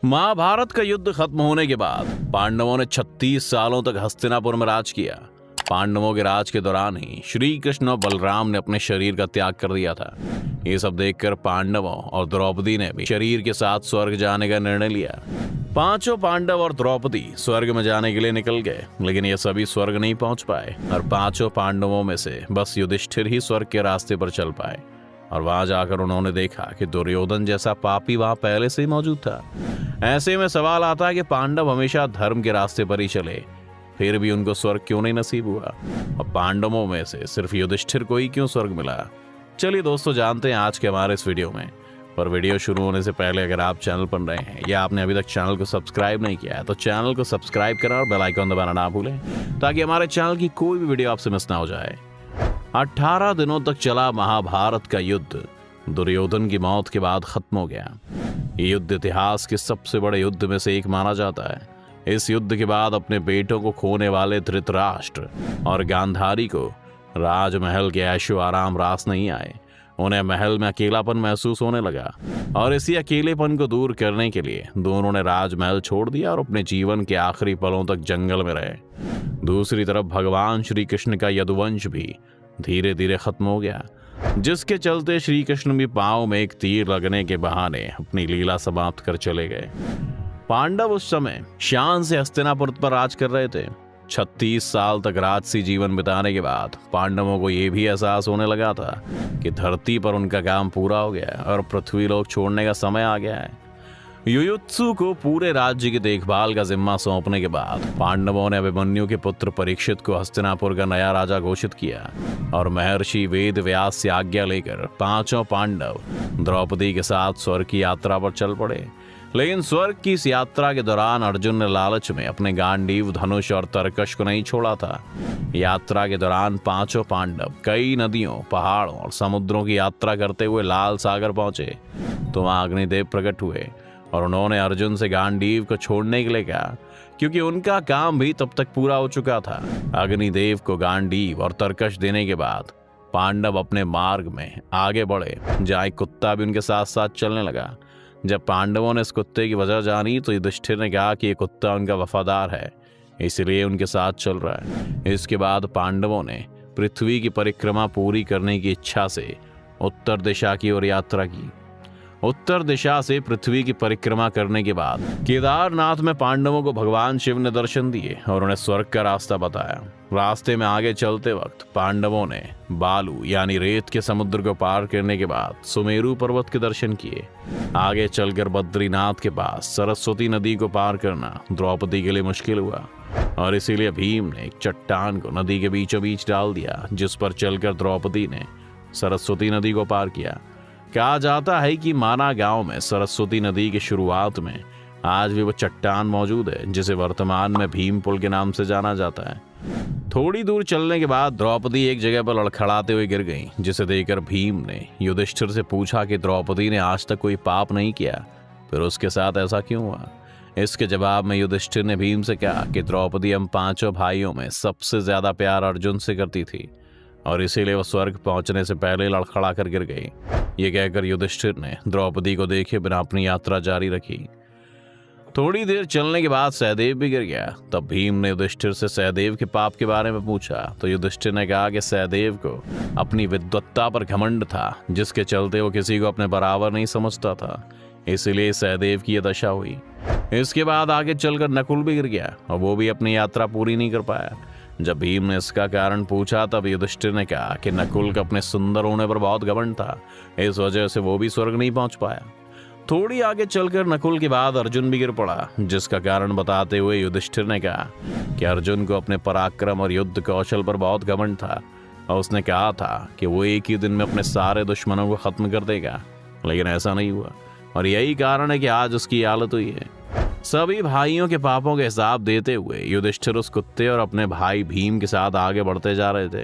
महाभारत का युद्ध खत्म होने के बाद पांडवों ने 36 सालों तक हस्तिनापुर में राज किया। पांडवों के राज के दौरान ही श्री कृष्ण और बलराम ने अपने शरीर का त्याग कर दिया था। ये सब देखकर पांडवों और द्रौपदी ने भी शरीर के साथ स्वर्ग जाने का निर्णय लिया। पांचों पांडव और द्रौपदी स्वर्ग में जाने के लिए निकल गए, लेकिन ये सभी स्वर्ग नहीं पहुंच पाए और पांचों पांडवों में से बस युधिष्ठिर ही स्वर्ग के रास्ते पर चल पाए। और वहां जाकर उन्होंने देखा कि दुर्योधन जैसा पापी वहां पहले से ही मौजूद था। ऐसे में सवाल आता है कि पांडव हमेशा धर्म के रास्ते पर ही चले, फिर भी उनको स्वर्ग क्यों नहीं नसीब हुआ? और पांडवों में से सिर्फ युधिष्ठिर को ही क्यों स्वर्ग मिला? चलिए दोस्तों, जानते हैं आज के हमारे इस वीडियो में। पर वीडियो शुरू होने से पहले अगर आप चैनल पर नए हैं या आपने अभी तक चैनल को सब्सक्राइब नहीं किया है तो चैनल को सब्सक्राइब करें और बेल आइकन दबाना ना भूलें, ताकि हमारे चैनल की कोई भी वीडियो आपसे मिस ना हो जाए। 18 दिनों तक चला महाभारत का युद्ध दुर्योधन की मौत के बाद खत्म हो गया। ये युद्ध इतिहास के सबसे बड़े युद्ध में से एक माना जाता है। इस युद्ध के बाद अपने बेटों को खोने वाले धृतराष्ट्र और गांधारी को राजमहल के ऐशो आराम रास नहीं आए। उन्हें महल में अकेलापन महसूस होने लगा और इसी अकेलेपन को दूर करने के लिए दोनों ने राजमहल छोड़ दिया और अपने जीवन के आखिरी पलों तक जंगल में रहे। दूसरी तरफ भगवान श्री कृष्ण का यदुवंश भी धीरे धीरे खत्म हो गया, जिसके चलते श्री कृष्ण भी पांव में एक तीर लगने के बहाने अपनी लीला समाप्त कर चले गए। पांडव उस समय शान से हस्तिनापुर पर राज कर रहे थे। 36 साल तक राजसी जीवन बिताने के बाद पांडवों को यह भी एहसास होने लगा था कि धरती पर उनका काम पूरा हो गया है और पृथ्वी लोक छोड़ने का समय आ गया है। युयुत्सु को पूरे राज्य की देखभाल का जिम्मा सौंपने के बाद पांडवों ने अभिमन्यु के पुत्र परीक्षित को हस्तिनापुर का नया राजा घोषित किया और महर्षि वेद व्यास से आज्ञा लेकर पांचों पांडव द्रौपदी के साथ स्वर्ग की यात्रा पर चल पड़े। लेकिन स्वर्ग की इस यात्रा के दौरान अर्जुन ने लालच में अपने गांडीव, धनुष और तरकश को नहीं छोड़ा था। यात्रा के दौरान पांचों पांडव कई नदियों, पहाड़ों और समुद्रों की यात्रा करते हुए लाल सागर पहुंचे तो वहां अग्निदेव प्रकट हुए और उन्होंने अर्जुन से गांडीव को छोड़ने के लिए कहा, क्योंकि उनका काम भी तब तक पूरा हो चुका था। अग्निदेव को गांडीव और तरकश देने के बाद पांडव अपने मार्ग में आगे बढ़े, जहाँ एक कुत्ता भी उनके साथ साथ चलने लगा। जब पांडवों ने इस कुत्ते की वजह जानी तो युधिष्ठिर ने कहा कि ये कुत्ता उनका वफादार है, इसलिए उनके साथ चल रहा है। इसके बाद पांडवों ने पृथ्वी की परिक्रमा पूरी करने की इच्छा से उत्तर दिशा की ओर यात्रा की। उत्तर दिशा से पृथ्वी की परिक्रमा करने के बाद केदारनाथ में पांडवों को भगवान शिव ने दर्शन दिए और उन्हें स्वर्ग का रास्ता बताया। रास्ते में आगे चलते वक्त पांडवों ने बालू यानी रेत के समुद्र को पार करने के बाद सुमेरु पर्वत के दर्शन किए। आगे चलकर बद्रीनाथ के पास सरस्वती नदी को पार करना द्रौपदी के लिए मुश्किल हुआ और इसीलिए भीम ने एक चट्टान को नदी के बीचों बीच डाल दिया, जिस पर चलकर द्रौपदी ने सरस्वती नदी को पार किया। कहा जाता है कि माना गांव में सरस्वती नदी की शुरुआत में आज भी वो चट्टान मौजूद है, जिसे वर्तमान में भीम पुल के नाम से जाना जाता है। थोड़ी दूर चलने के बाद द्रौपदी एक जगह पर लड़खड़ाते हुए गिर गई, जिसे देखकर भीम ने युधिष्ठिर से पूछा कि द्रौपदी ने आज तक कोई पाप नहीं किया, फिर उसके साथ ऐसा क्यों हुआ? इसके जवाब में युधिष्ठिर ने भीम से कहा कि द्रौपदी हम पांचों भाइयों में सबसे ज्यादा प्यार अर्जुन से करती थी और इसीलिए वो स्वर्ग पहुंचने से पहले लड़खड़ा कर गिर गई। ये कहकर युधिष्ठिर ने द्रौपदी को देखे बिना अपनी यात्रा जारी रखी। थोड़ी देर चलने के बाद सहदेव भी गिर गया। तब भीम ने युधिष्ठिर से सहदेव के पाप के बारे में पूछा तो युधिष्ठिर ने कहा कि सहदेव को अपनी विद्वत्ता पर घमंड था, जिसके चलते वो किसी को अपने बराबर नहीं समझता था, इसीलिए सहदेव की यह दशा हुई। इसके बाद आगे चलकर नकुल भी गिर गया और वो भी अपनी यात्रा पूरी नहीं कर पाया। जब भीम ने इसका कारण पूछा तब युधिष्ठिर ने कहा कि नकुल का अपने सुंदर होने पर बहुत घमंड था, इस वजह से वो भी स्वर्ग नहीं पहुंच पाया। थोड़ी आगे चलकर नकुल के बाद अर्जुन भी गिर पड़ा, जिसका कारण बताते हुए युधिष्ठिर ने कहा कि अर्जुन को अपने पराक्रम और युद्ध कौशल पर बहुत घमंड था और उसने कहा था कि वो एक ही दिन में अपने सारे दुश्मनों को खत्म कर देगा, लेकिन ऐसा नहीं हुआ और यही कारण है कि आज उसकी हालत हुई है। सभी भाइयों के पापों के हिसाब देते हुए युधिष्ठिर उस कुत्ते और अपने भाई भीम के साथ आगे बढ़ते जा रहे थे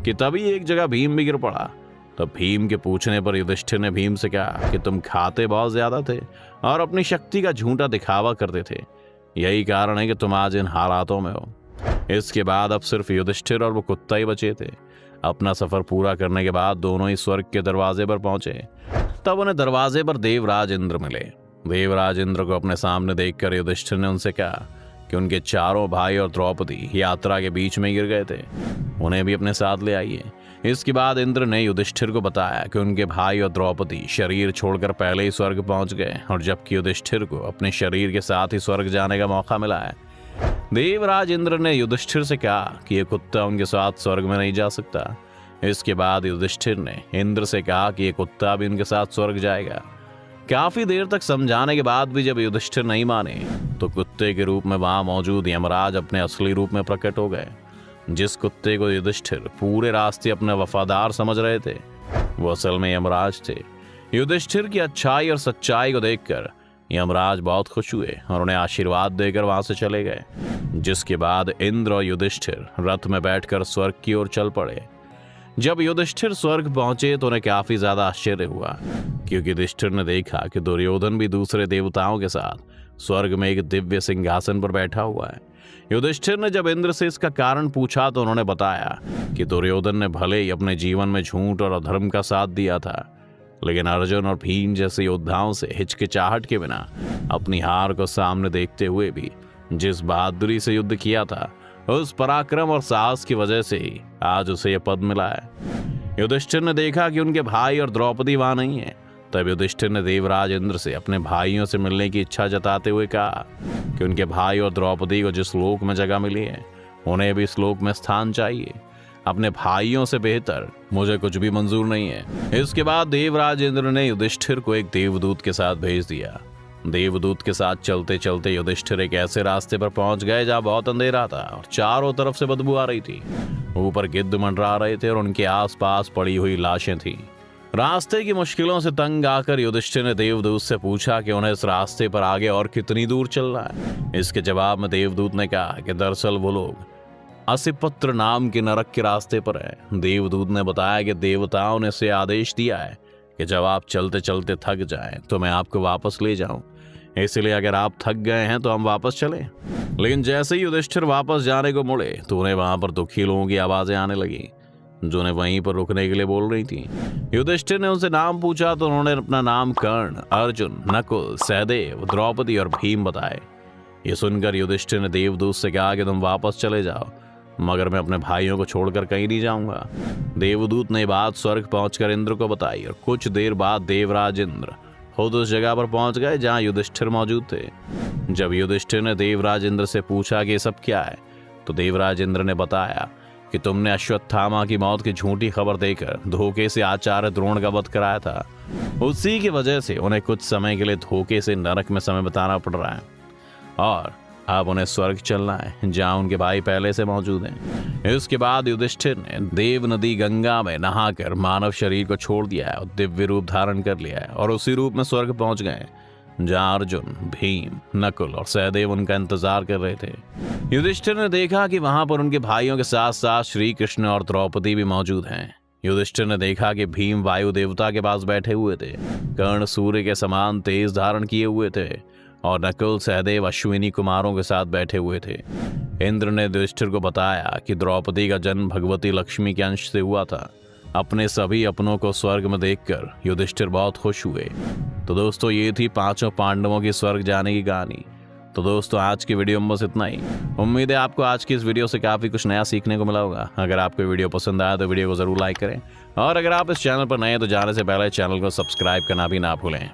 कि तभी एक जगह भीम भी गिर पड़ा। तो भीम के पूछने पर युधिष्ठिर ने भीम से कहा कि तुम खाते बहुत ज्यादा थे और अपनी शक्ति का झूठा दिखावा करते थे, यही कारण है कि तुम आज इन हालातों में हो। इसके बाद अब सिर्फ युधिष्ठिर और वो कुत्ता ही बचे थे। अपना सफर पूरा करने के बाद दोनों ही स्वर्ग के दरवाजे पर पहुंचे। तब उन्हें दरवाजे पर देवराज इंद्र मिले। देवराज इंद्र को अपने सामने देखकर युधिष्ठिर ने उनसे कहा कि उनके चारों भाई और द्रौपदी यात्रा के बीच में गिर गए थे, उन्हें भी अपने साथ ले आइए। इसके बाद इंद्र ने युधिष्ठिर को बताया कि उनके भाई और द्रौपदी शरीर छोड़कर पहले ही स्वर्ग पहुंच गए, और जबकि युधिष्ठिर को अपने शरीर के साथ ही स्वर्ग जाने का मौका मिला है। देवराज इंद्र ने युधिष्ठिर से कहा कि यह कुत्ता उनके साथ स्वर्ग में नहीं जा सकता। इसके बाद युधिष्ठिर ने इंद्र से कहा कि यह कुत्ता भी उनके साथ स्वर्ग जाएगा। काफी देर तक समझाने के बाद भी जब युधिष्ठिर नहीं माने तो कुत्ते के रूप में वहां मौजूद यमराज अपने असली रूप में प्रकट हो गए। जिस कुत्ते को युधिष्ठिर पूरे रास्ते अपने वफादार समझ रहे थे, वो असल में यमराज थे। युधिष्ठिर की अच्छाई और सच्चाई को देखकर यमराज बहुत खुश हुए और उन्हें आशीर्वाद देकर वहां से चले गए। जिसके बाद इंद्र और युधिष्ठिर रथ में बैठकर स्वर्ग की ओर चल पड़े। जब युधिष्ठिर स्वर्ग पहुंचे तो उन्हें काफी ज्यादा आश्चर्य हुआ, क्योंकि युधिष्ठिर ने देखा कि दुर्योधन भी दूसरे देवताओं के साथ स्वर्ग में एक दिव्य सिंहासन पर बैठा हुआ है। युधिष्ठिर ने जब इंद्र से इसका कारण पूछा तो उन्होंने बताया कि दुर्योधन ने भले ही अपने जीवन में झूठ और अधर्म का साथ दिया था, लेकिन अर्जुन और भीम जैसे योद्धाओं से हिचकिचाहट के बिना अपनी हार को सामने देखते हुए भी जिस बहादुरी से युद्ध किया था, उस पराक्रम और साहस की वजह से ही आज उसे यह पद मिला है। युधिष्ठिर ने देखा कि उनके भाई और द्रौपदी वहां नहीं है। तब युधिष्ठिर ने देवराज इंद्र से अपने भाइयों से मिलने की इच्छा जताते हुए कहा कि उनके भाई और द्रौपदी को जिस लोक में जगह मिली है, उन्हें भी इस लोक में स्थान चाहिए। अपने भाइयों से बेहतर मुझे कुछ भी मंजूर नहीं है। इसके बाद देवराज इंद्र ने युधिष्ठिर को एक देवदूत के साथ भेज दिया। देवदूत के साथ चलते चलते युधिष्ठिर एक ऐसे रास्ते पर पहुंच गए जहां बहुत अंधेरा था और चारों तरफ से बदबू आ रही थी। ऊपर गिद्ध मंडरा रहे थे और उनके आसपास पड़ी हुई लाशें थीं। रास्ते की मुश्किलों से तंग आकर युधिष्ठिर ने देवदूत से पूछा कि उन्हें इस रास्ते पर आगे और कितनी दूर चलना है। इसके जवाब में देवदूत ने कहा कि दरअसल वो लोग असिपत्र नाम के नरक के रास्ते पर है। देवदूत ने बताया कि देवताओं ने इसे आदेश दिया है कि जब आप चलते चलते थक जाएं तो मैं आपको वापस ले जाऊं, इसलिए अगर आप थक गए हैं तो हम वापस चलें। लेकिन जैसे ही युधिष्ठिर वापस जाने को मुड़े तो उन्हें वहां पर दुखी लोगों की आवाजें आने लगी, जो उन्हें वहीं पर रुकने के लिए बोल रही थी। युधिष्ठिर ने उनसे नाम पूछा तो उन्होंने अपना नाम कर्ण, अर्जुन, नकुल, सहदेव, द्रौपदी और भीम बताए। ये सुनकर युधिष्ठिर ने देवदूत से कहा कि तुम वापस चले जाओ, मगर मैं अपने भाइयों को छोड़कर कहीं नहीं जाऊंगा। देवदूत ने बात स्वर्ग पहुंचकर इंद्र को बताई और कुछ देर बाद देवराज इंद्र खुद उस जगह पर पहुंच गए जहां युधिष्ठिर मौजूद थे। जब युधिष्ठिर ने देवराज इंद्र से पूछा कि ये सब क्या है, तो देवराज इंद्र ने बताया कि तुमने अश्वत्थामा की मौत की झूठी खबर देकर धोखे से आचार्य द्रोण का वध कराया था। उसी की वजह से उन्हें कुछ समय के लिए धोखे से नरक में समय बिताना पड़ रहा है और अब उन्हें स्वर्ग चलना है जहां उनके भाई पहले से मौजूद हैं। इसके बाद युधिष्ठिर ने देव नदी गंगा में नहाकर मानव शरीर को छोड़ दिया है और दिव्य रूप धारण कर लिया है और उसी रूप में स्वर्ग पहुंच गए जहां अर्जुन, भीम, नकुल और सहदेव उनका इंतजार कर रहे थे। युधिष्ठिर ने देखा कि वहां पर उनके भाइयों के साथ साथ श्री कृष्ण और द्रौपदी भी मौजूद हैं। युधिष्ठिर ने देखा कि भीम वायु देवता के पास बैठे हुए थे, कर्ण सूर्य के समान तेज धारण किए हुए थे और नकुल, सहदेव अश्विनी कुमारों के साथ बैठे हुए थे। इंद्र ने युधिष्ठिर को बताया कि द्रौपदी का जन्म भगवती लक्ष्मी के अंश से हुआ था। अपने सभी अपनों को स्वर्ग में देखकर युधिष्ठिर बहुत खुश हुए। तो दोस्तों, ये थी पांचों पांडवों की स्वर्ग जाने की कहानी। तो दोस्तों, आज की वीडियो में बस इतना ही। उम्मीद है आपको आज की इस वीडियो से काफ़ी कुछ नया सीखने को मिला होगा। अगर आपको वीडियो पसंद आया तो वीडियो को ज़रूर लाइक करें और अगर आप इस चैनल पर नए हैं तो जाने से पहले चैनल को सब्सक्राइब करना भी ना भूलें।